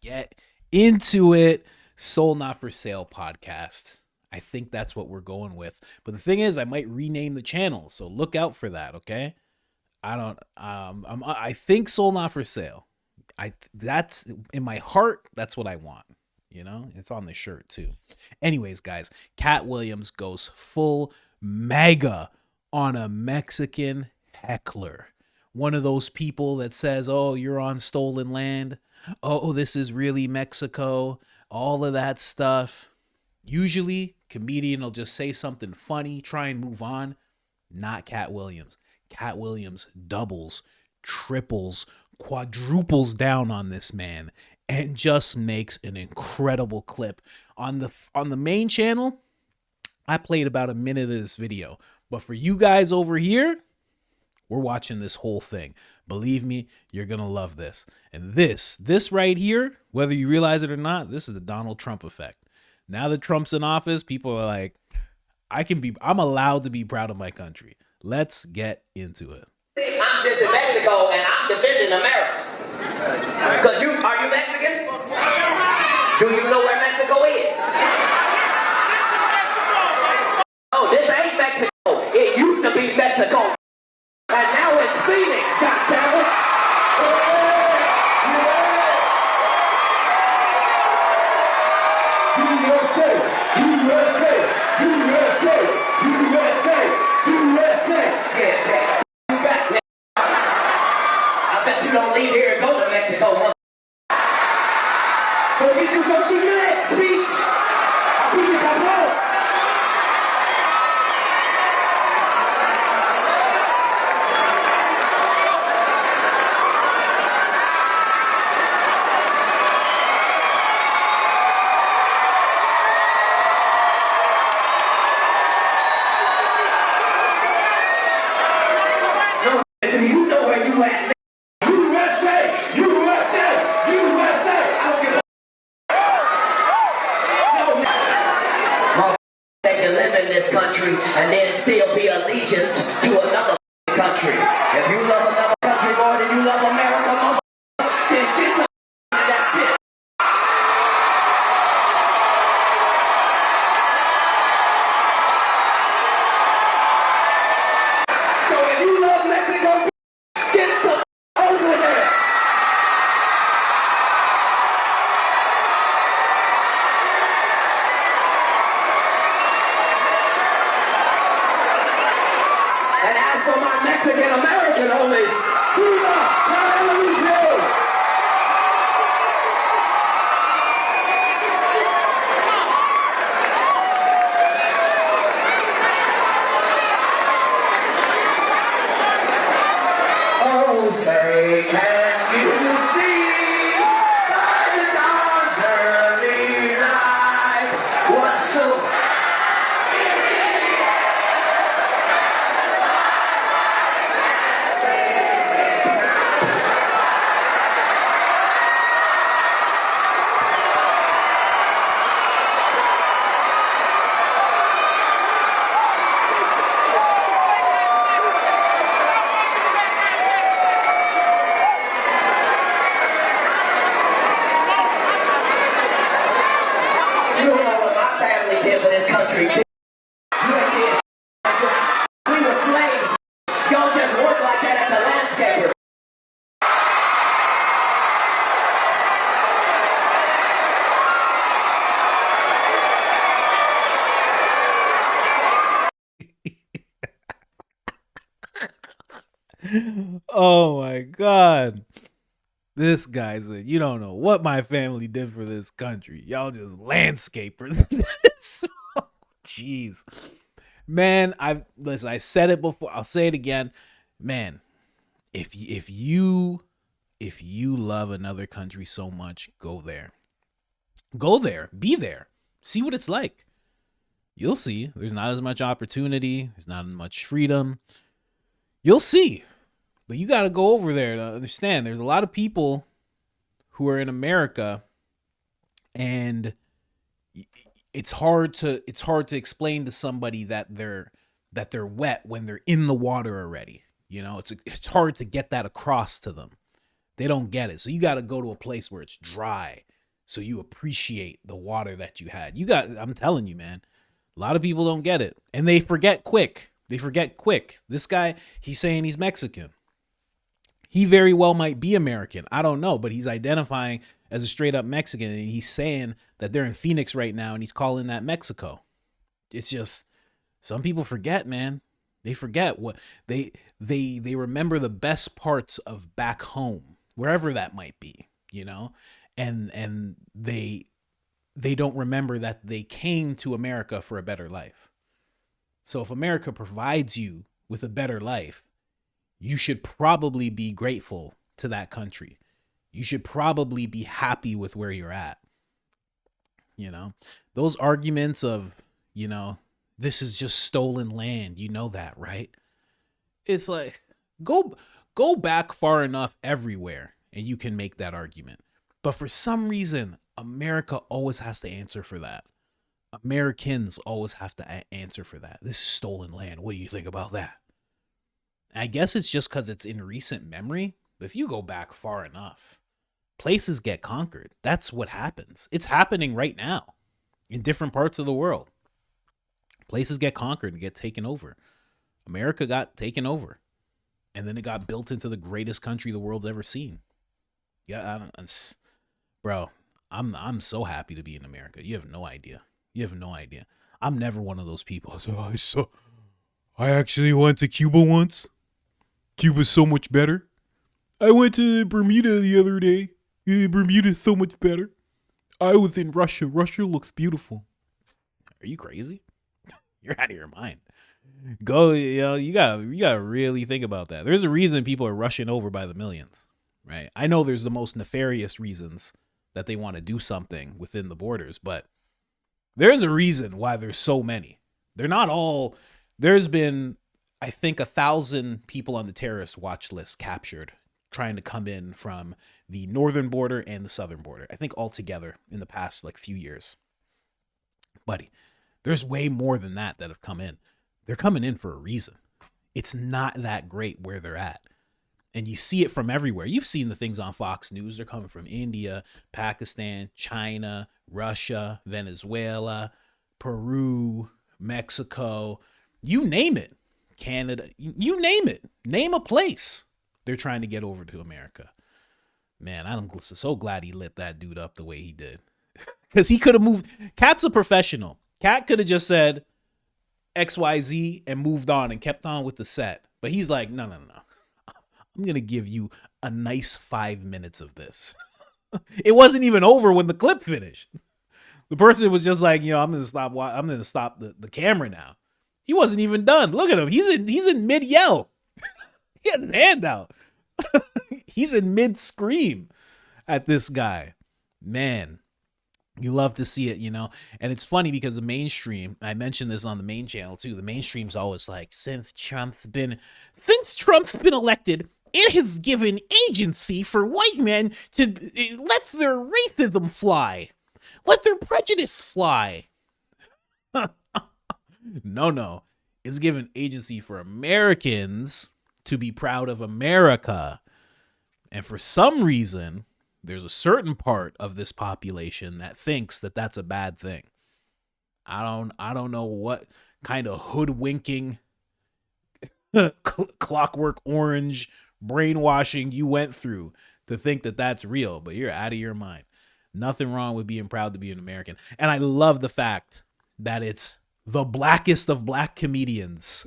Get into it. Soul Not For Sale podcast. I think that's what we're going with. But the thing is, I might rename the channel, so look out for that, okay? I think Soul Not For Sale. That's in my heart, that's what I want. You know, it's on the shirt too. Anyways, guys, Katt Williams goes full mega on a Mexican heckler. One of those people that says, "Oh, you're on stolen land. Oh, this is really Mexico." All of that stuff. Usually, comedian will just say something funny, try and move on. Not Katt Williams. Katt Williams doubles, triples, quadruples down on this man and just makes an incredible clip. On the main channel, I played about a minute of this video. But for you guys over here, we're watching this whole thing. Believe me, you're going to love this. And this right here, whether you realize it or not, this is the Donald Trump effect. Now that Trump's in office, people are like, I'm allowed to be proud of my country. Let's get into it. I'm just in Mexico and I'm defending America. Because are you Mexican? Do you know where Mexico is? Oh, this ain't Mexico. It used to be Mexico. And now it's Phoenix, goddammit. USA, USA, USA, USA, USA. Yeah. I bet you don't leave here and go to Mexico. Go get you some cigarette speech. I'll beat you cabrón. You know where you at. USA! USA! USA! I don't give a... No, they can live in this country and then still be allegiance to another country. If you love another country more than you love America, mother, then get the that bitch. So if you love Mexico, get the over there. And as for my Mexican American homies, viva la revolución! Oh, say, can you see by the dawn's early light what's so... You don't know what my family did for this country. You ain't did shit. We were slaves. Y'all just work like that at the landscapers. Oh my God. This guy said, you don't know what my family did for this country. Y'all just landscapers. Jeez. Man, I said it before. I'll say it again. Man, if you love another country so much, go there. Go there. Be there. See what it's like. You'll see. There's not as much opportunity. There's not as much freedom. You'll see. But you got to go over there to understand there's a lot of people who are in America and it's hard to explain to somebody that they're wet when they're in the water already. You know, it's hard to get that across to them. They don't get it. So you got to go to a place where it's dry so you appreciate the water that you had. I'm telling you, man, a lot of people don't get it, and they forget quick. This guy, he's saying he's Mexican. He very well might be American. I don't know, but he's identifying as a straight up Mexican, and he's saying that they're in Phoenix right now, and he's calling that Mexico. It's just, some people forget, man. They forget what they remember the best parts of back home, wherever that might be, and they don't remember that they came to America for a better life. So if America provides you with a better life, you should probably be grateful to that country. You should probably be happy with where you're at. Those arguments of, this is just stolen land. You know that, right? It's like, go back far enough everywhere and you can make that argument. But for some reason, America always has to answer for that. Americans always have to answer for that. This is stolen land. What do you think about that? I guess it's just because it's in recent memory. But if you go back far enough, places get conquered. That's what happens. It's happening right now in different parts of the world. Places get conquered and get taken over. America got taken over. And then it got built into the greatest country the world's ever seen. Yeah, bro, I'm so happy to be in America. You have no idea. I'm never one of those people. So I actually went to Cuba once. Cuba's so much better. I went to Bermuda the other day. Bermuda's so much better. I was in Russia. Russia looks beautiful. Are you crazy? You're out of your mind. Go, you gotta really think about that. There's a reason people are rushing over by the millions, right? I know there's the most nefarious reasons that they want to do something within the borders, but there's a reason why there's so many. They're not all. There's been, I think, 1,000 people on the terrorist watch list captured trying to come in from the northern border and the southern border. I think altogether in the past few years. Buddy, there's way more than that have come in. They're coming in for a reason. It's not that great where they're at. And you see it from everywhere. You've seen the things on Fox News. They're coming from India, Pakistan, China, Russia, Venezuela, Peru, Mexico, you name it. Canada, you name it. Name a place. They're trying to get over to America. Man, I'm so glad he lit that dude up the way he did. Because he could have moved. Katt's a professional. Katt could have just said XYZ and moved on and kept on with the set. But he's like, no. I'm going to give you a nice 5 minutes of this. It wasn't even over when the clip finished. The person was just like, I'm going to stop the camera now. He wasn't even done. Look at him. He's in mid yell. He has his hand out. He's in mid scream at this guy. Man, you love to see it, and it's funny because the mainstream, I mentioned this on the main channel too. The mainstream's always like, since Trump's been elected, it has given agency for white men to let their racism fly. Let their prejudice fly. No. It's given agency for Americans to be proud of America. And for some reason, there's a certain part of this population that thinks that that's a bad thing. I don't know what kind of hoodwinking, Clockwork Orange brainwashing you went through to think that that's real, but you're out of your mind. Nothing wrong with being proud to be an American. And I love the fact that it's the blackest of black comedians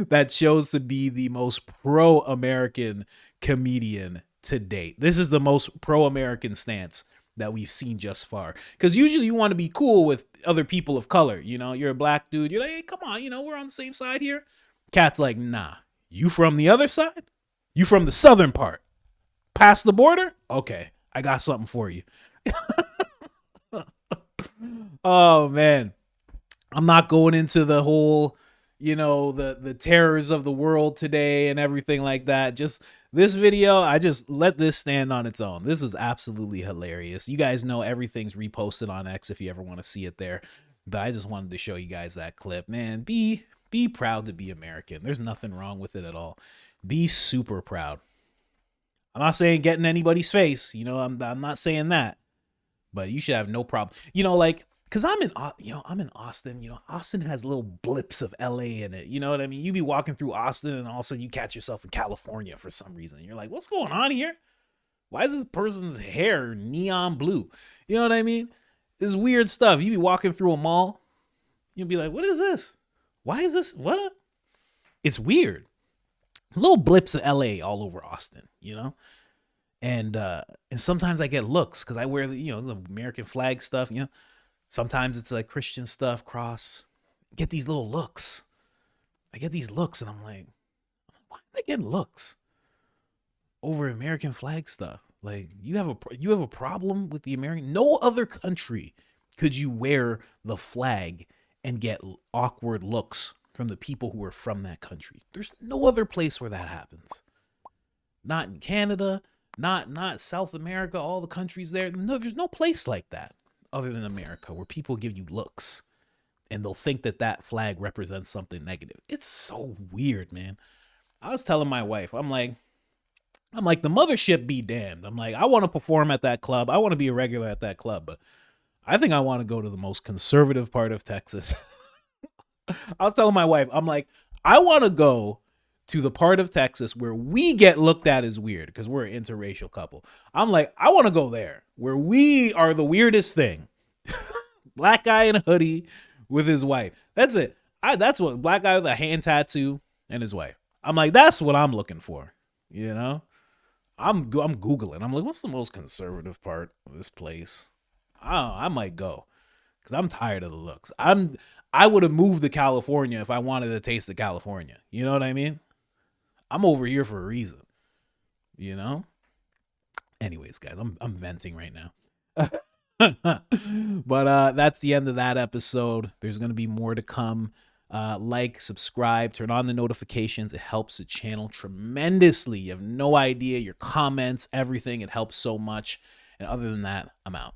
that chose to be the most pro-American comedian to date. This is the most pro-American stance that we've seen just far. Because usually you want to be cool with other people of color. You're a black dude. You're like, hey, come on, we're on the same side here. Katt's like, nah, you from the other side? You from the southern part? Past the border? Okay, I got something for you. Oh, man. I'm not going into the whole, the terrors of the world today and everything like that. Just this video, I just let this stand on its own. This was absolutely hilarious. You guys know everything's reposted on X if you ever want to see it there. But I just wanted to show you guys that clip. Man, be proud to be American. There's nothing wrong with it at all. Be super proud. I'm not saying get in anybody's face. You know, I'm not saying that. But you should have no problem. You know, like, because I'm in Austin. You know, Austin has little blips of LA in it. You know what I mean? You be walking through Austin and all of a sudden you catch yourself in California for some reason. You're like, what's going on here? Why is this person's hair neon blue? You know what I mean? This weird stuff. You be walking through a mall. You'll be like, what is this? Why is this? What? It's weird. Little blips of LA all over Austin, you know? And sometimes I get looks because I wear the American flag stuff, you know. Sometimes it's like Christian stuff, cross. Get these little looks. I get these looks and I'm like, why am I getting looks over American flag stuff? Like, you have a problem with the American? No other country could you wear the flag and get awkward looks from the people who are from that country. There's no other place where that happens. Not in Canada, not South America, all the countries there. No, there's no place like that other than America where people give you looks and they'll think that flag represents something negative. It's so weird, man. I was telling my wife, I'm like, the mothership be damned. I'm like, I want to perform at that club. I want to be a regular at that club, but I think I want to go to the most conservative part of Texas. I was telling my wife, I'm like, I want to go to the part of Texas where we get looked at as weird because we're an interracial couple. I'm like, I want to go there where we are the weirdest thing. Black guy in a hoodie with his wife. That's it. That's what black guy with a hand tattoo and his wife. I'm like, that's what I'm looking for. You know, I'm Googling. I'm like, what's the most conservative part of this place? I might go because I'm tired of the looks. I would have moved to California if I wanted a taste of California. You know what I mean? I'm over here for a reason, you know? Anyways, guys, I'm venting right now. But that's the end of that episode. There's going to be more to come. Like, subscribe, turn on the notifications. It helps the channel tremendously. You have no idea. Your comments, everything. It helps so much. And other than that, I'm out.